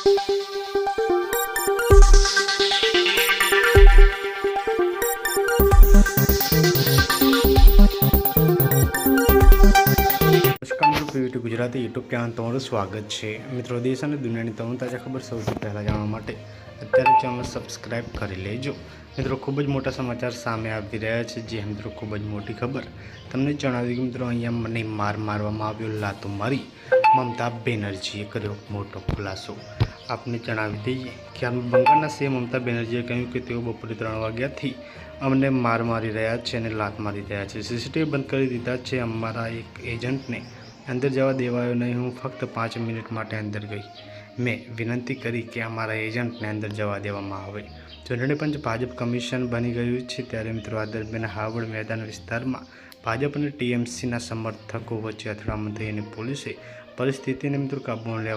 YouTube Gujarati YouTube channel તમારું સ્વાગત છે। મિત્રો, દેશ અને દુનિયાની તમામ તાજા ખબર સૌથી પહેલાં જાણવા માટે અત્યારે ચેનલ સબસ્ક્રાઈબ કરી લેજો। મિત્રો, ખૂબ જ મોટા સમાચાર સામે આવી રહ્યા છે। જે મિત્રો ખૂબ જ મોટી ખબર તમને જણાવી કે મિત્રો અહીંયા મને મારવામાં આવ્યો, લાતો મારી મમતા બેનર્જીએ કર્યો મોટો ખુલાસો। આપને જણાવી દઈએ કે બંગાળના સીએમ મમતા બેનર્જીએ કહ્યું કે તેઓ બપોરે 3 વાગ્યાથી અમને મારી રહ્યા છે અને લાત મારી રહ્યા છે। સીસીટીવી બંધ કરી દીધા છે। અમારા એક એજન્ટને અંદર જવા દેવાયો નહીં। હું ફક્ત 5 મિનિટ માટે અંદર ગઈ। મેં વિનંતી કરી કે અમારા એજન્ટને અંદર જવા દેવામાં આવે। ચૂંટણી પંચ ભાજપ કમિશન બની ગયું છે ત્યારે મિત્રો આ દરમિયાન હાવડ મેદાન વિસ્તારમાં ભાજપ અને ટીએમસીના સમર્થકો વચ્ચે અથડામણ થઈ અને પોલીસે પરિસ્થિતિને મિત્રો કાબૂમાં લેવા